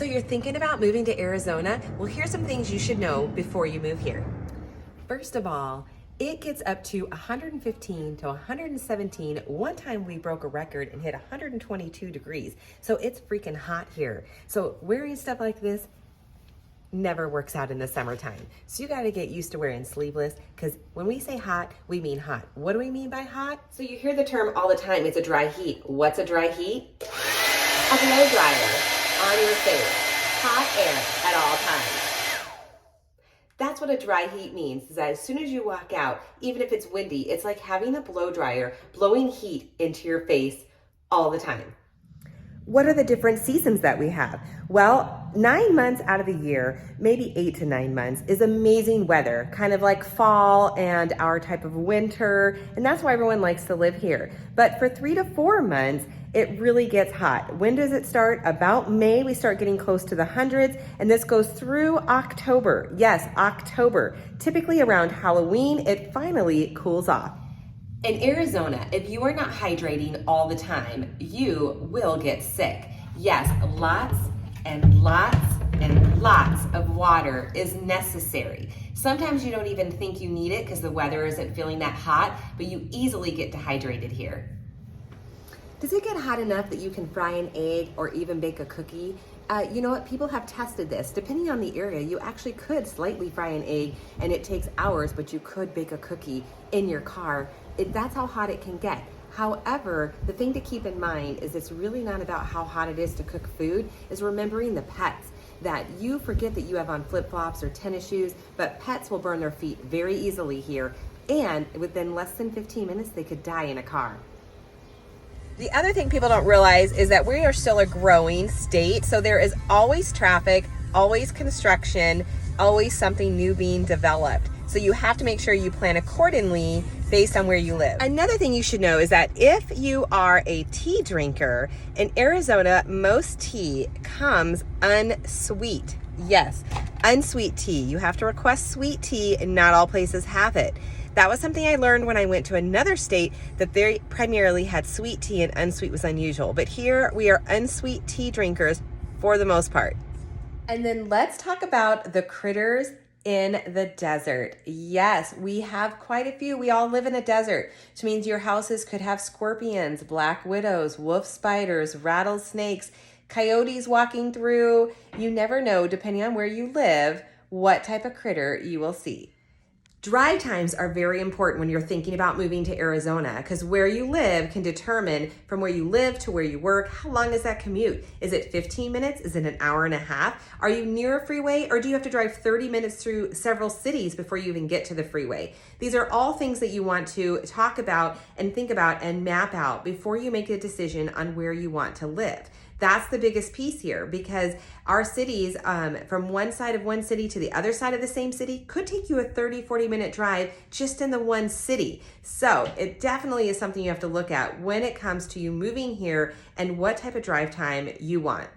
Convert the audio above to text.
So you're thinking about moving to Arizona? Well, here's some things you should know before you move here. First of all, it gets up to 115 to 117. One time we broke a record and hit 122 degrees. So it's freaking hot here. So wearing stuff like this never works out in the summertime. So you got to get used to wearing sleeveless, because when we say hot, we mean hot. What do we mean by hot? So you hear the term all the time, it's a dry heat. What's a dry heat? A blow dryer on your face. Hot air at all times. That's what a dry heat means, is that as soon as you walk out, even if it's windy, it's like having a blow dryer blowing heat into your face all the time. What are the different seasons that we have? Well, 9 months out of the year, maybe 8 to 9 months, is amazing weather, kind of like fall and our type of winter, and that's why everyone likes to live here. But for 3 to 4 months, it really gets hot. When does it start? About May, we start getting close to the hundreds, and this goes through October. Yes, October. Typically around Halloween, it finally cools off. In Arizona, if you are not hydrating all the time, you will get sick. Yes, lots and lots and lots of water is necessary. Sometimes you don't even think you need it because the weather isn't feeling that hot, but you easily get dehydrated here. Does it get hot enough that you can fry an egg or even bake a cookie? You know what, people have tested this. Depending on the area, you actually could slightly fry an egg and it takes hours, but you could bake a cookie in your car. That's how hot it can get. However, the thing to keep in mind is it's really not about how hot it is to cook food, is remembering the pets. That you forget that you have on flip-flops or tennis shoes, but pets will burn their feet very easily here, and within less than 15 minutes, they could die in a car. The other thing people don't realize is that we are still a growing state, so there is always traffic, always construction, always something new being developed. So you have to make sure you plan accordingly based on where you live. Another thing you should know is that if you are a tea drinker, in Arizona, most tea comes unsweet. Yes, unsweet tea. You have to request sweet tea, and not all places have it. That was something I learned when I went to another state, that they primarily had sweet tea and unsweet was unusual. But here we are unsweet tea drinkers for the most part. And then let's talk about the critters in the desert. Yes, we have quite a few. We all live in a desert, which means your houses could have scorpions, black widows, wolf spiders, rattlesnakes, coyotes walking through. You never know, depending on where you live, what type of critter you will see. Drive times are very important when you're thinking about moving to Arizona, because where you live can determine from where you live to where you work, how long is that commute? Is it 15 minutes? Is it an hour and a half? Are you near a freeway, or do you have to drive 30 minutes through several cities before you even get to the freeway? These are all things that you want to talk about and think about and map out before you make a decision on where you want to live. That's the biggest piece here, because our cities, from one side of one city to the other side of the same city, could take you a 30-40 minute drive just in the one city. So it definitely is something you have to look at when it comes to you moving here and what type of drive time you want.